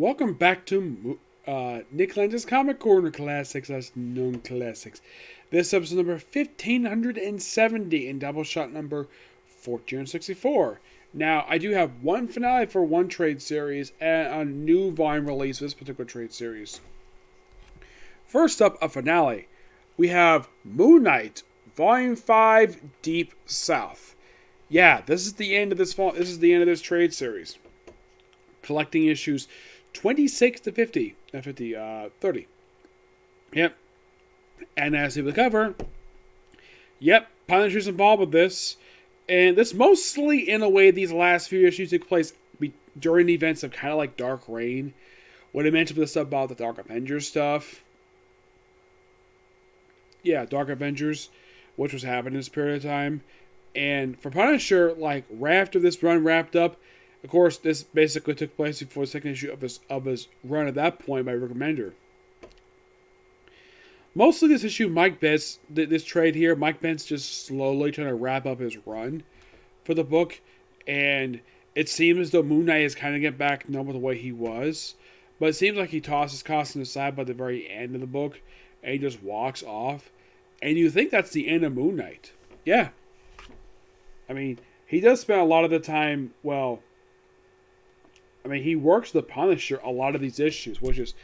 Welcome back to Nick Lenz's Comic Corner Classics as known classics. This episode number 1570 and Doubleshot number 1464. Now, I do have one finale for one trade series and a new volume release for this particular trade series. First up, a finale. We have Moon Knight, Volume 5, Deep South. Yeah, this is the end of this this is the end of this trade series. Collecting issues 26 to 50. 30. Yep. And as you see the cover, yep, Punisher's involved with this. And this mostly, in a way, these last few issues took place during the events of kind of like Dark Reign. When I mentioned this stuff about the Dark Avengers stuff. Yeah, Dark Avengers, which was happening this period of time. And for Punisher, like, right after this run wrapped up, of course, this basically took place before the second issue of his run at that point by Rick Remender. Mostly this issue, this trade here, Mike Bent's just slowly trying to wrap up his run for the book. And it seems as though Moon Knight is kind of getting back to normal the way he was. But it seems like he tosses costume aside by the very end of the book. And he just walks off. And you think that's the end of Moon Knight. Yeah. I mean, he does spend a lot of the time, he works the Punisher a lot of these issues, which is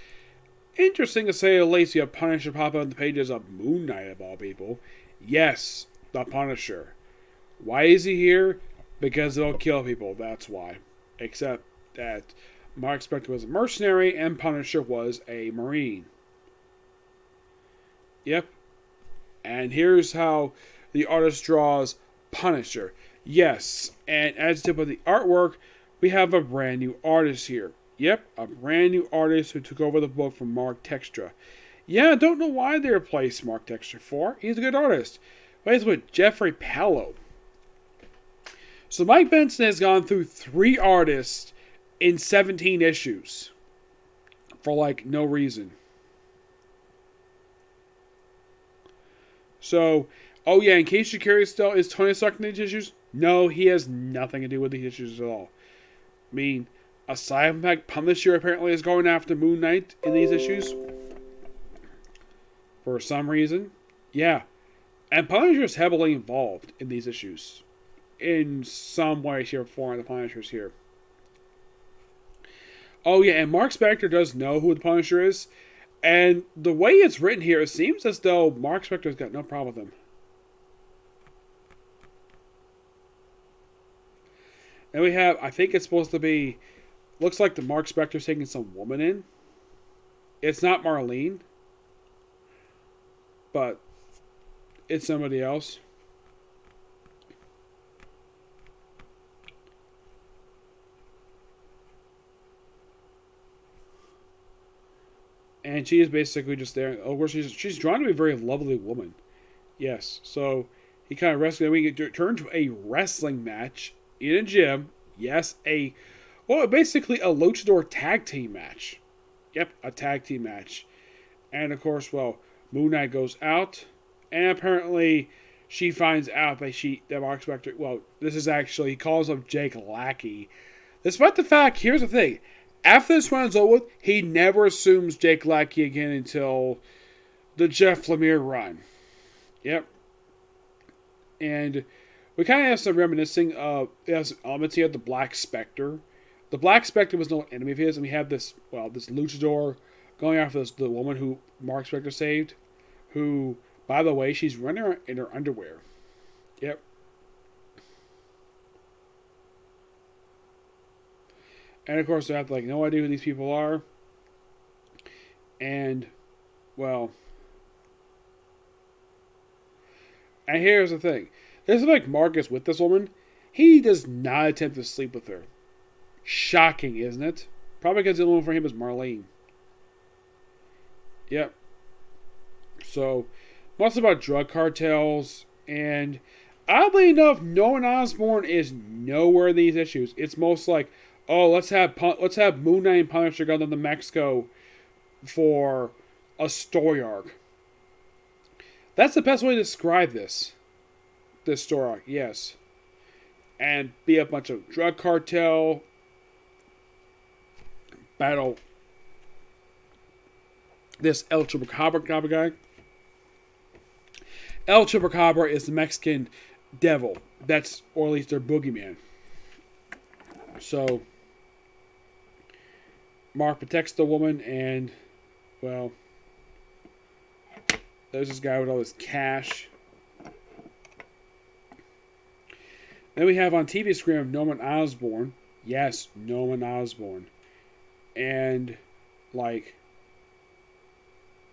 interesting to say the least. You have Punisher pop up on the pages of Moon Knight, of all people. Yes, the Punisher. Why is he here? Because they'll kill people, that's why. Except that Mark Spector was a mercenary and Punisher was a Marine. Yep. And here's how the artist draws Punisher. Yes, and as tip of the artwork, we have a brand new artist here. Yep, a brand new artist who took over the book from Mark Textra. Yeah, I don't know why they replaced Mark Textra for. He's a good artist. But he's with Jeffrey Pallo. So Mike Benson has gone through 3 artists in 17 issues. For no reason. So, oh yeah, in case you're curious though, is Tony Stark in these issues? No, he has nothing to do with these issues at all. I mean, aside from the fact Punisher apparently is going after Moon Knight in these issues. For some reason. Yeah. And Punisher is heavily involved in these issues. In some way, shape, or form, the Punisher's here. Oh yeah, and Mark Spector does know who the Punisher is. And the way it's written here, it seems as though Mark Spector's got no problem with him. And we have, I think it's supposed to be, looks like the Mark Spector's taking some woman in. It's not Marlene. But it's somebody else. And she is basically just there. Oh, she's drawn to be a very lovely woman. Yes. So he kind of rescued. We turn to a wrestling match in a gym. Yes, basically a luchador tag team match. Yep, a tag team match. And of course, Moon Knight goes out, and apparently she finds out that Mark Spector. This is actually, he calls him Jake Lackey. Despite the fact, here's the thing. After this runs over, he never assumes Jake Lackey again until the Jeff Lemire run. Yep. And we kind of have some reminiscing of elements here of the Black Spectre. The Black Spectre was no enemy of his, and we have this luchador going after the woman who Mark Spector saved, who, by the way, she's running in her underwear. Yep. And of course, they have no idea who these people are. And, and here's the thing. This is Marcus with this woman. He does not attempt to sleep with her. Shocking, isn't it? Probably because the only one for him is Marlene. Yep. So, mostly about drug cartels. And, oddly enough, Norman Osborn is nowhere in these issues. It's most like, let's have Moon Knight and Punisher go down to Mexico for a story arc. That's the best way to describe this story arc, yes. And be a bunch of drug cartel battle this El Chupacabra guy. El Chupacabra is the Mexican devil. That's, or at least their boogeyman. So, Mark protects the woman, and, well, there's this guy with all this cash. Then we have on TV screen of Norman Osborn. Yes, Norman Osborn. And, like,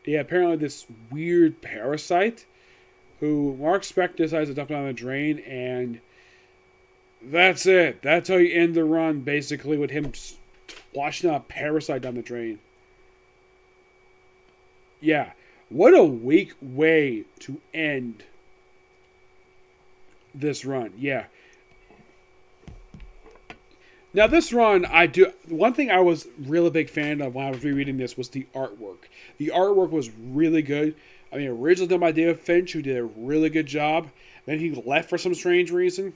yeah, apparently this weird parasite who Mark Spector decides to dump down the drain, and that's it. That's how you end the run, basically, with him flushing a parasite down the drain. Yeah. What a weak way to end this run. Yeah. Now, this run, one thing I was really big fan of when I was rereading this was the artwork. The artwork was really good. I mean, originally done by David Finch, who did a really good job. Then he left for some strange reason.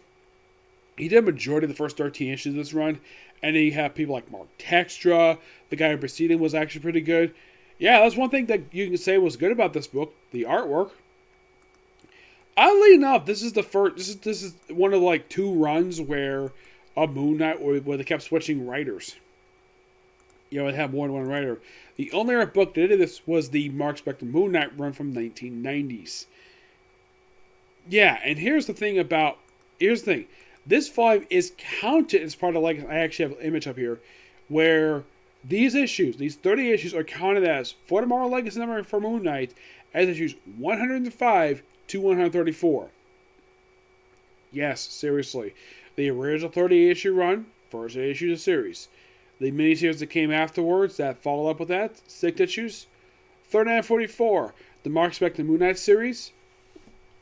He did a majority of the first 13 issues of this run. And then you have people like Mark Textra. The guy who preceded him was actually pretty good. Yeah, that's one thing that you can say was good about this book. The artwork. Oddly enough, this is the first. This is one of like two runs where a Moon Knight where they kept switching writers. You know, it had more than one writer. The only other book that did this was the Mark Spector Moon Knight run from the 1990s. Yeah, and here's the thing. This volume is counted as part of, like, I actually have an image up here, where these issues, these 30 issues, are counted as, for the Marvel Legacy number for Moon Knight, as issues 105 to 134. Yes, seriously. The original 30-issue run, first issue of the series. The miniseries that came afterwards, that followed up with that, 6 issues. 39 44. The Mark Spector Moon Knight series,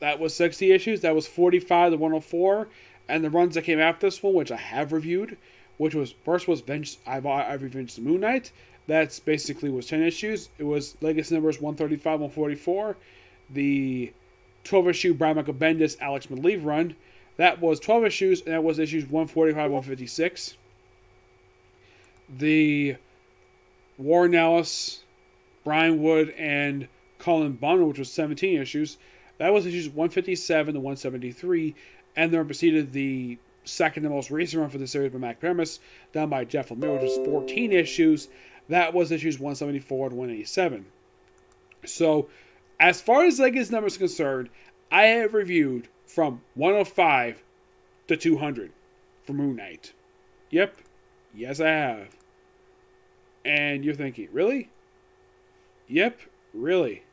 that was 60 issues. That was 45 to 104. And the runs that came after this one, which I have reviewed, which was, first was I reviewed the Moon Knight. That's basically was 10 issues. It was Legacy numbers 135, 144. The 12-issue Brian Michael Bendis, Alex Maleev run. That was 12 issues, and that was issues 145, 156. The Warren Ellis, Brian Wood, and Colin Bunner, which was 17 issues. That was issues 157 to 173. And then preceded the second and most recent run for the series by Mac Premise, done by Jeff Lemire, which was 14 issues. That was issues 174 to 187. So, as far as Legacy numbers are concerned, I have reviewed from 105 to 200 for Moon Knight. Yep. Yes, I have. And you're thinking, really? Yep, really.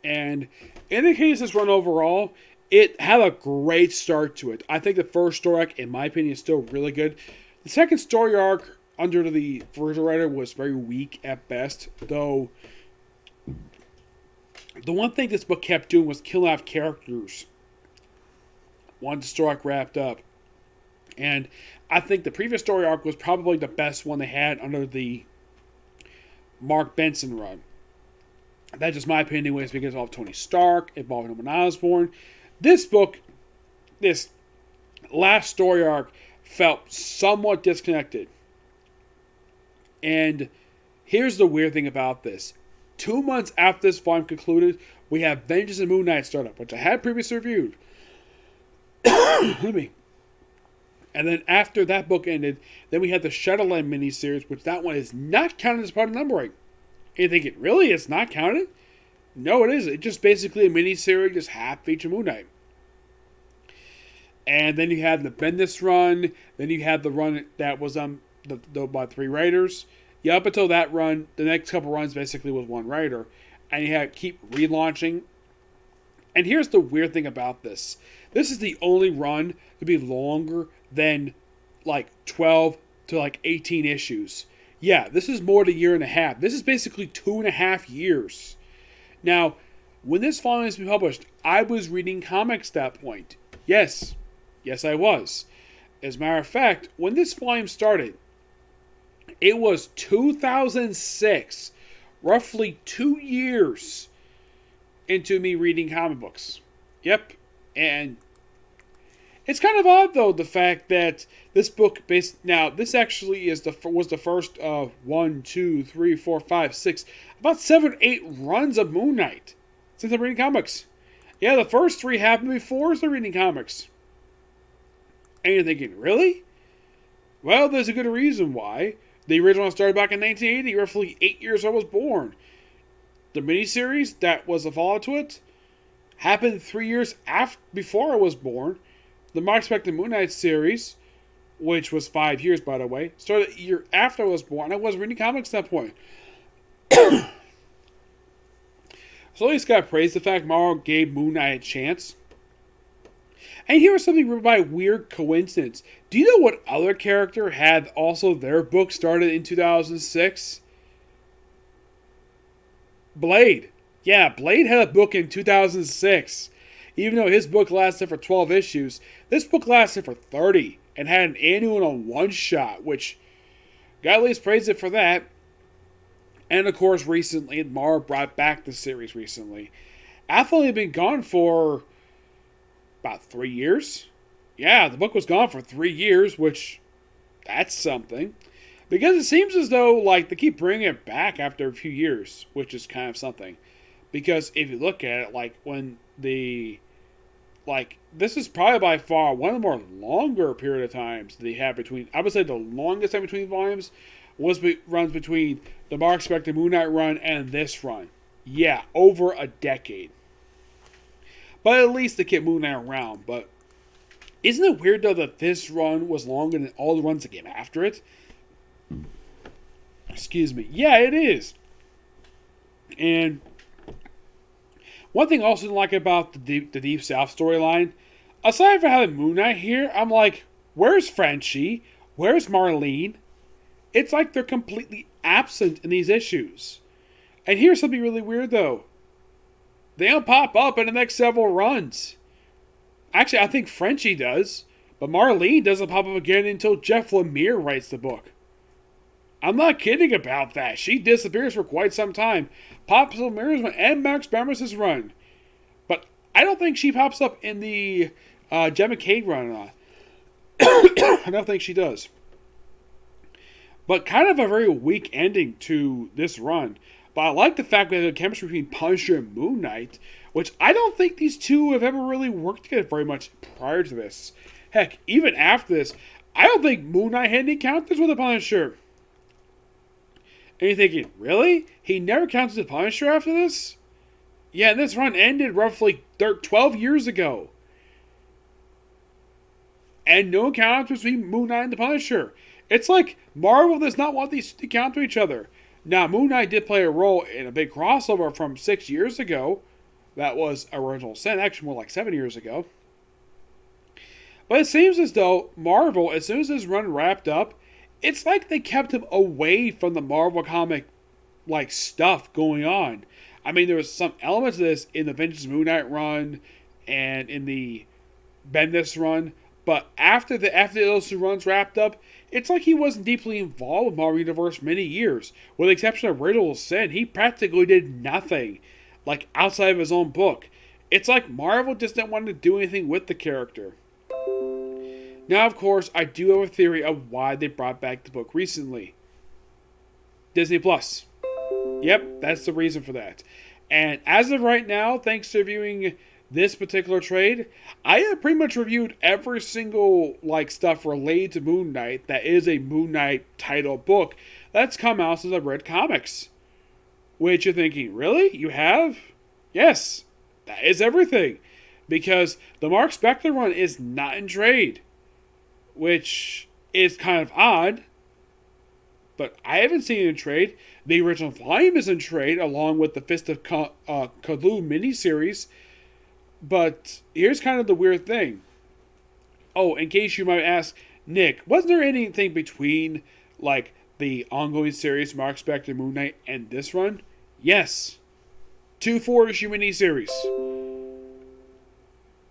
And in the case of this run overall, it had a great start to it. I think the first story arc, in my opinion, is still really good. The second story arc under the first writer was very weak at best, though the one thing this book kept doing was killing off characters once the story arc wrapped up. And I think the previous story arc was probably the best one they had under the Mark Benson run. That's just my opinion anyways, because it involved Tony Stark, it involved Norman Osborn. This book, this last story arc, felt somewhat disconnected. And here's the weird thing about this. 2 months after this volume concluded, we have Vengeance and Moon Knight startup, which I had previously reviewed. Let me. And then after that book ended, then we had the Shadowland miniseries, which that one is not counted as part of numbering. And you think, really? It's not counted? No, it isn't. It's just basically a miniseries, just half-feature Moon Knight. And then you had the Bendis run. Then you had the run that was by 3 writers. Yeah, up until that run, the next couple runs basically was 1 writer. And you had to keep relaunching. And here's the weird thing about this. This is the only run to be longer than like 12 to like 18 issues. Yeah, this is more than a year and a half. This is basically 2.5 years. Now, when this volume has been published, I was reading comics at that point. Yes, I was. As a matter of fact, when this volume started, it was 2006, roughly 2 years into me reading comic books. Yep, and It's kind of odd, though, the fact that this book now this actually was the first of 1, 2, 3, 4, 5, 6, about 7, 8 runs of Moon Knight since I'm reading comics. Yeah, the first 3 happened before the reading comics. And you're thinking, really? Well, there's a good reason why. The original started back in 1980, roughly 8 years I was born. The miniseries that was a follow-up to it happened 3 years before I was born. The Mark Spector Moon Knight series, which was 5 years, by the way, started a year after I was born. I wasn't reading comics at that point. So at least gotta praise the fact Marvel gave Moon Knight a chance. And here was something by weird coincidence. Do you know what other character had also their book started in 2006? Blade. Yeah, Blade had a book in 2006. Even though his book lasted for 12 issues, this book lasted for 30 and had an annual and a one-shot, which got at least praise it for that. And of course, recently, Marvel brought back the series recently. After only been gone for about 3 years. Yeah, the book was gone for 3 years, which that's something. Because it seems as though like they keep bringing it back after a few years, which is kind of something. Because if you look at it, like when this is probably by far one of the more longer period of times they have between. I would say the longest time between volumes runs between the Mark Spector Moon Knight run and this run. Yeah, over a decade. But at least they kept Moon Knight around. But isn't it weird though that this run was longer than all the runs that came after it? Excuse me. Yeah, it is. And one thing I also didn't like about the Deep South storyline, aside from having Moon Knight here, I'm like, where's Frenchie? Where's Marlene? It's like they're completely absent in these issues. And here's something really weird though. They don't pop up in the next several runs. Actually, I think Frenchie does. But Marlene doesn't pop up again until Jeff Lemire writes the book. I'm not kidding about that. She disappears for quite some time. Pops up Lemire's run and Max Barnes' run. But I don't think she pops up in the Gemma Cade run. I don't think she does. But kind of a very weak ending to this run. But I like the fact that the chemistry between Punisher and Moon Knight, which I don't think these two have ever really worked together very much prior to this. Heck, even after this, I don't think Moon Knight had any encounters with the Punisher. And you're thinking, really? He never counted the Punisher after this? Yeah, and this run ended roughly 12 years ago. And no encounters between Moon Knight and the Punisher. It's like Marvel does not want these to counter each other. Now, Moon Knight did play a role in a big crossover from 6 years ago. That was Original Sin, actually more like 7 years ago. But it seems as though Marvel, as soon as this run wrapped up, it's like they kept him away from the Marvel comic stuff going on. I mean, there was some elements of this in the Vintage Moon Knight run and in the Bendis run, but after those two runs wrapped up, it's like he wasn't deeply involved with Marvel Universe many years. With the exception of Original Sin, he practically did nothing, outside of his own book. It's like Marvel just didn't want to do anything with the character. Now, of course, I do have a theory of why they brought back the book recently. Disney Plus. Yep, that's the reason for that. And as of right now, thanks to reviewing this particular trade, I have pretty much reviewed every single stuff related to Moon Knight that is a Moon Knight title book that's come out since I've read comics. Which you're thinking, really? You have? Yes, that is everything. Because the Mark Spector run is not in trade. Which is kind of odd. But I haven't seen it in trade. The original volume is in trade along with the Fist of Cthulhu miniseries. But here's kind of the weird thing. Oh, in case you might ask, Nick, wasn't there anything between the ongoing series Mark Spector Moon Knight and this run? Yes. 2 4-issue miniseries.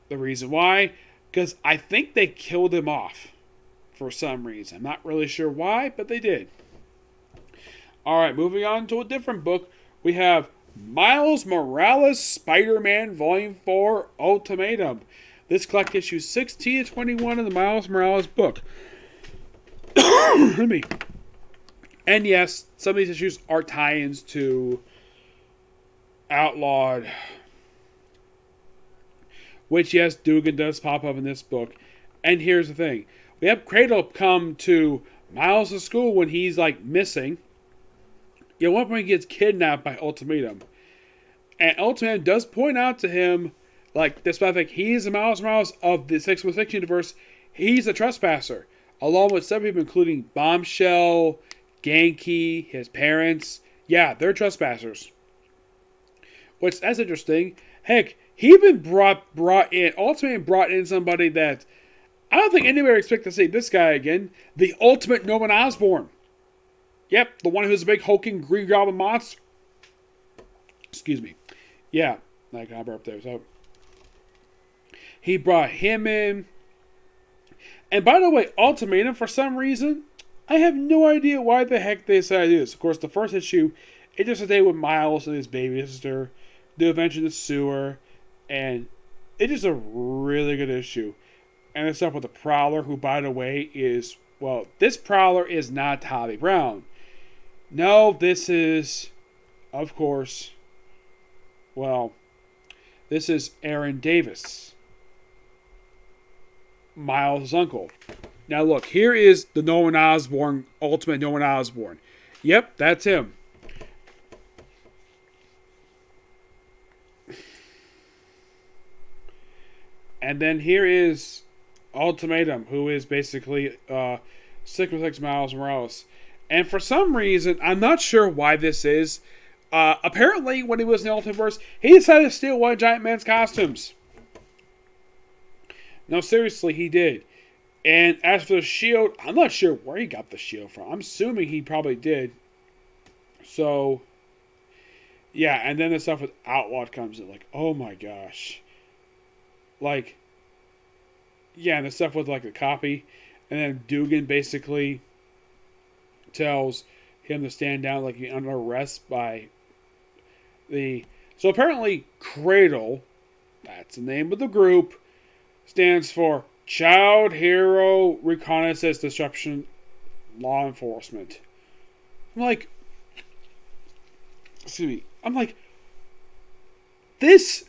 The reason why? Because I think they killed him off for some reason. I'm not really sure why, but they did. Alright, moving on to a different book. We have Miles Morales Spider-Man Volume 4 Ultimatum. This collect issues 16 to 21 of the Miles Morales book. Let me. And yes, some of these issues are tie-ins to Outlawed, which, yes, Dugan does pop up in this book. And here's the thing. We have Cradle come to Miles' school when he's, like, missing. At one point, he gets kidnapped by Ultimatum. And Ultimatum does point out to him, like, despite the fact he's the Miles Morales of the 616 universe, he's a trespasser. Along with some people, including Bombshell, Genki, his parents. Yeah, they're trespassers. Which, that's interesting. Heck, he been brought in, Ultimatum brought in somebody that I don't think anybody would expect to see this guy again. The ultimate Norman Osborn. Yep, the one who's a big hulking Green Goblin monster. Excuse me. Yeah, I got up there. So he brought him in. And by the way, Ultimatum, for some reason, I have no idea why the heck they decided to do this. Of course, the first issue, it just stayed with Miles and his baby sister, the adventure in the sewer, and it's just a really good issue. And it's up with the Prowler, who, by the way, is, well, this Prowler is not Tommy Brown. No, this is, of course, well, this is Aaron Davis, Miles' uncle. Now look, here is the Norman Osborn, ultimate Norman Osborn. Yep, that's him. And then here is Ultimatum, who is basically 616 Miles Morales. And for some reason, I'm not sure why this is. Apparently, when he was in the Ultimaverse, he decided to steal one of Giant Man's costumes. No, seriously, he did. And as for the shield, I'm not sure where he got the shield from. I'm assuming he probably did. So, yeah, and then the stuff with Outlawed comes in. Like, oh my gosh. Like, yeah, and the stuff with, like, the copy. And then Dugan basically tells him to stand down, like, he's under arrest by the... So apparently, Cradle, that's the name of the group, stands for Child Hero Reconnaissance Disruption Law Enforcement. I'm like... Excuse me. I'm like... The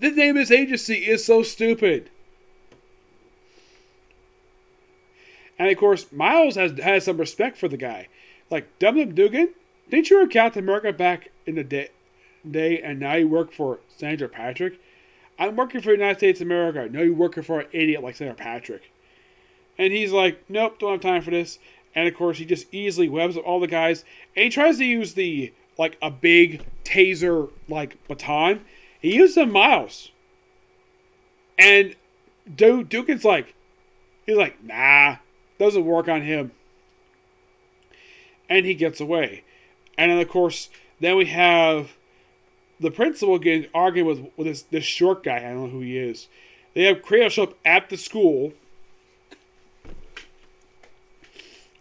name of this agency is so stupid. And of course, Miles has some respect for the guy. Like, Dum Dugan, didn't you work Captain America back in the day and now you work for Senator Patrick? I'm working for the United States of America. No, you're working for an idiot like Senator Patrick. And he's like, nope, don't have time for this. And of course, he just easily webs up all the guys. And he tries to use the, like, a big taser, like, baton. He uses a Miles. And Dugan's like, he's like, nah, doesn't work on him. And he gets away. And then, of course, then we have the principal getting arguing with this short guy. I don't know who he is. They have Cradle show up at the school,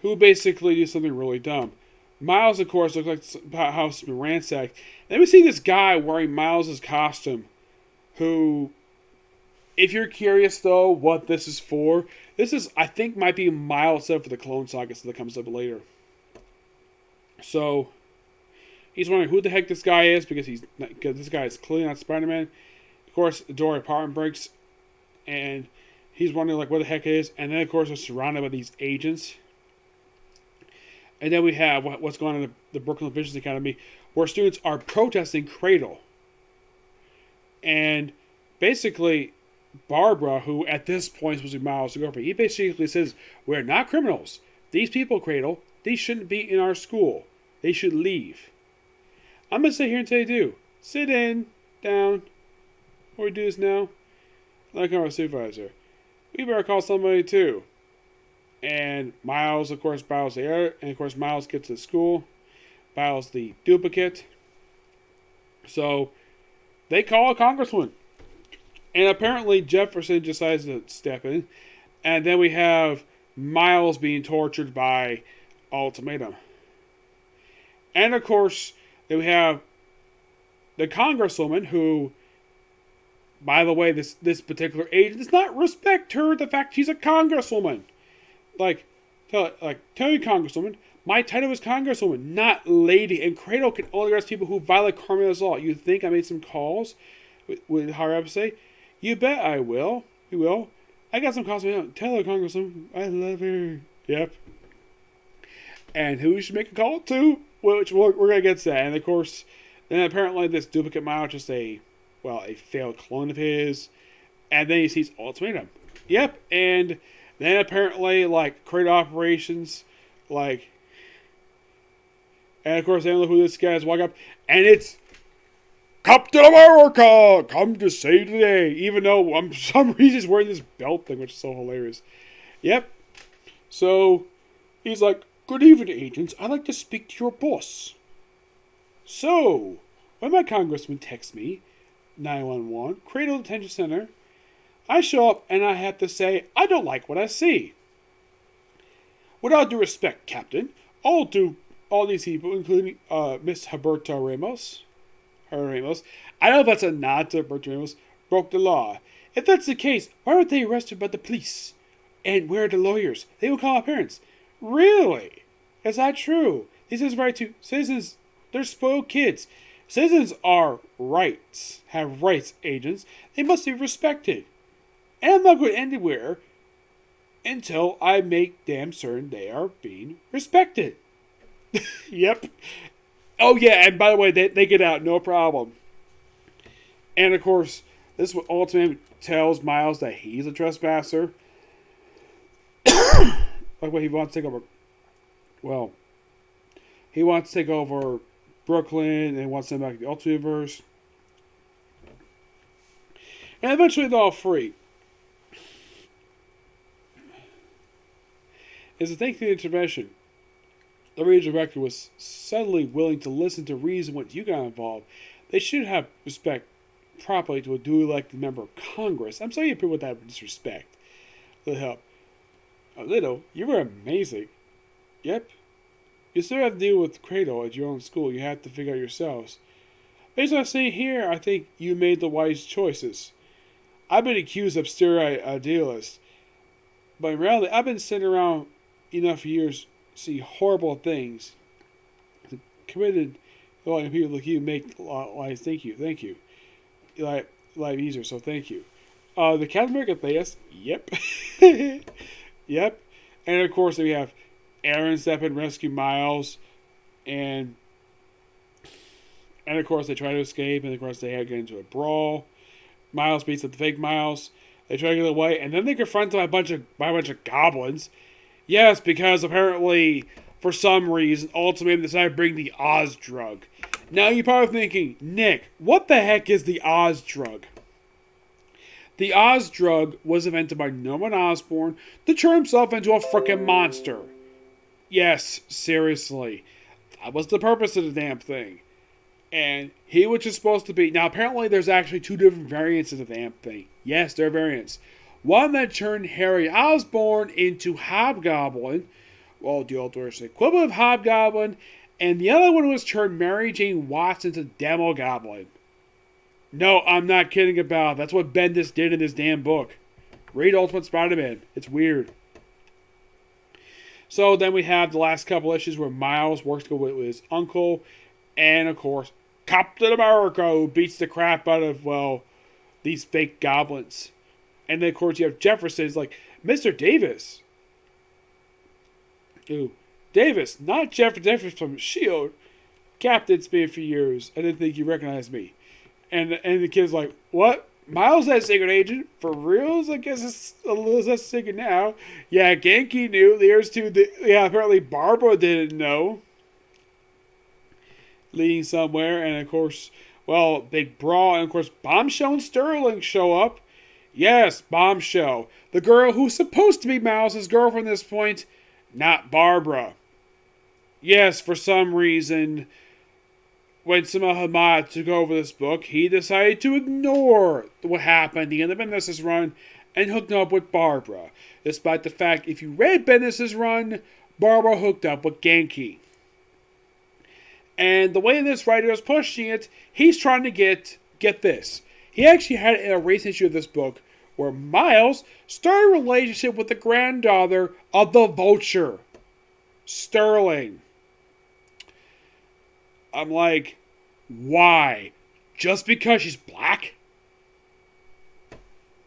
who basically do something really dumb. Miles, of course, looks like the house has been ransacked. Then we see this guy wearing Miles' costume, who, if you're curious, though, what this is for, this is, I think, might be Miles set for the Clone Saga, so that comes up later. So, he's wondering who the heck this guy is, because this guy is clearly not Spider-Man. Of course, the door apartment breaks, and he's wondering, like, what the heck it is. And then, of course, they're surrounded by these agents. And then we have what's going on in the Brooklyn Visions Academy, where students are protesting Cradle. And basically, Barbara, who at this point is supposed to be Miles' girlfriend, he basically says, we're not criminals. These people, Cradle, these shouldn't be in our school. They should leave. I'm going to sit here and tell you, do. Sit down. What we do is now, like our supervisor, we better call somebody too. And Miles, of course, battles the air. And, of course, Miles gets to school. Battles the duplicate. So, they call a congressman. And apparently, Jefferson decides to step in. And then we have Miles being tortured by Ultimatum. And, of course, then we have the congresswoman who by the way, this particular agent does not respect her the fact she's a congresswoman. Tell you, congresswoman, my title is congresswoman, not lady, and Cradle can only arrest people who violate Carmela's law. You think I made some calls with higher up say? You bet I will. You will. I got some calls with him. Tell her, congresswoman, I love her. Yep. And who you should make a call to? Which we're going to get to that. And of course, then apparently this duplicate Miles just a failed clone of his. And then he sees Ultimatum. Yep. And then apparently, Cradle operations, and of course, they don't know who this guy is. Walk up, and it's Captain America, come to save the day. Even though, for some reason, he's wearing this belt thing, which is so hilarious. Yep. So, he's like, good evening, agents. I'd like to speak to your boss. So, when my congressman texts me, 911, Cradle Detention Center, I show up and I have to say, I don't like what I see. With all due respect, Captain, all these people, including Miss Roberta Ramos, I don't know if that's a nod to Roberta Ramos, broke the law. If that's the case, why weren't they arrested by the police? And where are the lawyers? They will call our parents. Really? Is that true? This is right to citizens. They're spoiled kids. Citizens have rights, agents. They must be respected. And I'm not going anywhere until I make damn certain they are being respected. Yep. Oh, yeah, and by the way, they get out, no problem. And, of course, this is what Ultimatum tells Miles that he's a trespasser. What he wants to take over. Well, he wants to take over Brooklyn and wants to send back to the Ultiverse. And eventually they're all free. As a thank to the intervention, the regional director was suddenly willing to listen to reason once you got involved. They should have respect properly to a duly elected member of Congress. I'm sorry you put with that disrespect. A little help. A little? You were amazing. Yep. You still have to deal with Cradle at your own school. You have to figure out yourselves. Based on what I'm saying here, I think you made the wise choices. I've been accused of idealist. But in reality, I've been sitting around enough years to see horrible things committed. People like you make lives. Thank you. Life easier. So thank you. The Captain America Theus. Yep. Yep. And of course we have Aaron step in, rescue Miles, and of course they try to escape, and of course they get into a brawl. Miles beats up the fake Miles. They try to get away, and then they confront them by a bunch of goblins. Yes, because apparently, for some reason, Ultimatum decided to bring the Oz drug. Now you're probably thinking, Nick, what the heck is the Oz drug? The Oz drug was invented by Norman Osborn to turn himself into a frickin' monster. Yes, seriously. That was the purpose of the damn thing. And he was just supposed to be... Now, apparently there's actually two different variants of the damn thing. Yes, there are variants. One that turned Harry Osborn into Hobgoblin. Well, the Ultimatum equivalent of Hobgoblin. And the other one was turned Mary Jane Watson into Demogoblin. No, I'm not kidding about it. That's what Bendis did in his damn book. Read Ultimate Spider-Man. It's weird. So then we have the last couple issues where Miles works to go with his uncle. And, of course, Captain America, who beats the crap out of, these fake goblins. And then, of course, you have Jefferson's like, Mr. Davis. Ooh, Davis, not Jefferson from S.H.I.E.L.D. Captain's been for years. I didn't think you recognized me. And the kid's like, what? Miles that secret agent? For reals? I guess it's a little less secret now. Yeah, Genki knew. There's two. Apparently Barbara didn't know. Leading somewhere. And of course, big brawl. And of course, Bombshell and Sterling show up. Yes, Bombshell. The girl who's supposed to be Miles' girlfriend at this point. Not Barbara. Yes, for some reason... When Samah Hamad took over this book, he decided to ignore what happened in the Bendis' run and hooked up with Barbara. Despite the fact, if you read Bendis' run, Barbara hooked up with Genki. And the way this writer is pushing it, he's trying to get this. He actually had a recent issue of this book where Miles started a relationship with the granddaughter of the Vulture, Sterling. I'm like, why? Just because she's black?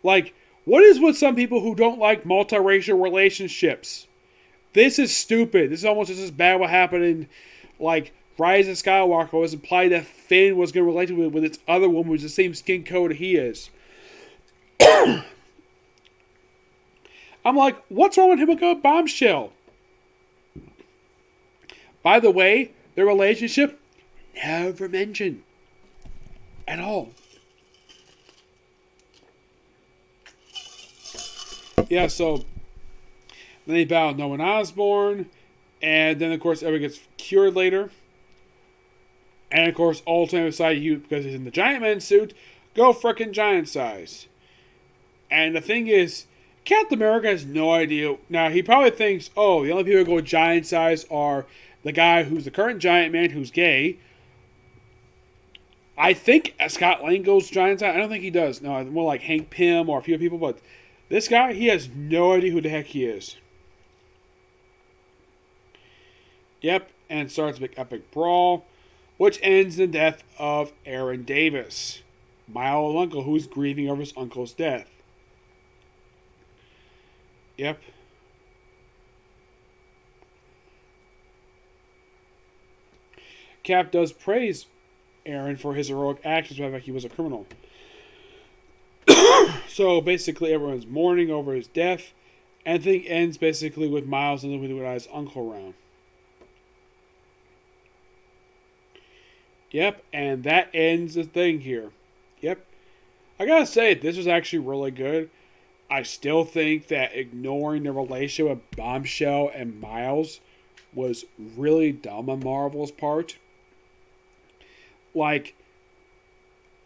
Like, what is with some people who don't like multiracial relationships? This is stupid. This is almost just as bad what happened in, like, Rise of Skywalker. It was implied that Finn was going to relate with its other woman who's the same skin color he is. I'm like, what's wrong with him with a bombshell? By the way, their relationship never mentioned at all. Yeah, so then they battle Norman Osborn, and then of course everyone gets cured later. And of course, Ultimatum decided you, because he's in the Giant Man suit, go frickin' giant size. And the thing is, Captain America has no idea. Now, he probably thinks, oh, the only people who go giant size are the guy who's the current Giant Man who's gay. I think Scott Lang goes giant size. I don't think he does. No, more like Hank Pym or a few people. But this guy, he has no idea who the heck he is. Yep, and starts a big epic brawl, which ends in the death of Aaron Davis, Miles' uncle, who's grieving over his uncle's death. Yep. Cap does praise Aaron for his heroic actions, but like he was a criminal. So basically, everyone's mourning over his death, and the thing ends basically with Miles and with his uncle around. Yep, and that ends the thing here. Yep. I gotta say, this was actually really good. I still think that ignoring the relationship with Bombshell and Miles was really dumb on Marvel's part. Like,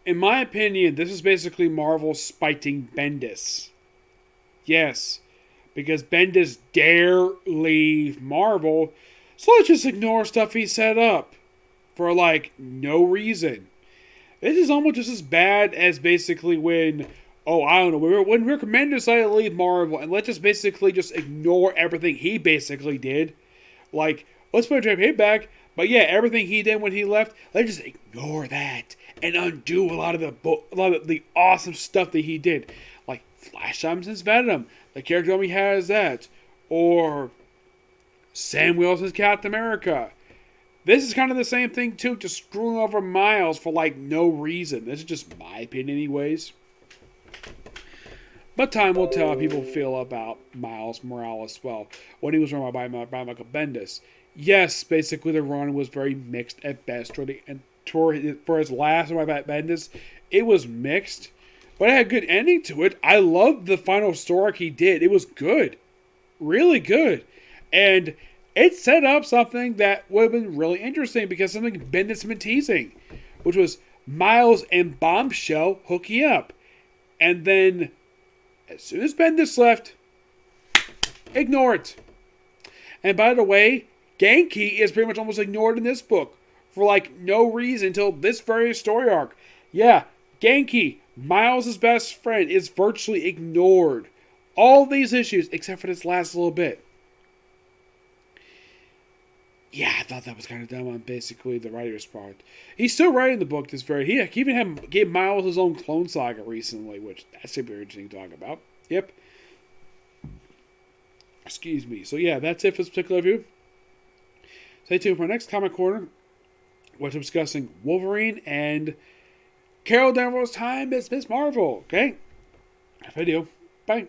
in my opinion, this is basically Marvel spiting Bendis. Yes, because Bendis dare leave Marvel, so let's just ignore stuff he set up for, like, no reason. This is almost just as bad as basically when, I don't know, when Rick Remender decided to leave Marvel, and let's just basically just ignore everything he basically did. Like, let's put him back, but yeah, everything he did when he left, let's just ignore that and undo a lot of the awesome stuff that he did. Like Flash Thompson's Venom, the character he has that, or Sam Wilson's Captain America. This is kind of the same thing too, just screwing over Miles for like no reason. This is just my opinion anyways. But time will tell how people feel about Miles Morales as well. When he was run by Michael Bendis. Yes, basically the run was very mixed at best. For his last run by Bendis, it was mixed. But it had a good ending to it. I loved the final story he did. It was good. Really good. And it set up something that would have been really interesting because something Bendis had been teasing. Which was Miles and Bombshell hooking up. And then, as soon as Bendis left, ignore it. And by the way, Genki is pretty much almost ignored in this book for like no reason until this very story arc. Yeah, Genki, Miles' best friend, is virtually ignored. All these issues except for this last little bit. Yeah, I thought that was kind of dumb on basically the writer's part. He's still writing the book. He even gave Miles his own Clone Saga recently, which that's super interesting to talk about. Yep. Excuse me. So yeah, that's it for this particular review. Stay tuned for our next Comic Corner, which I'm discussing Wolverine and Carol Danvers' time as Miss Marvel. Okay? Video. Bye.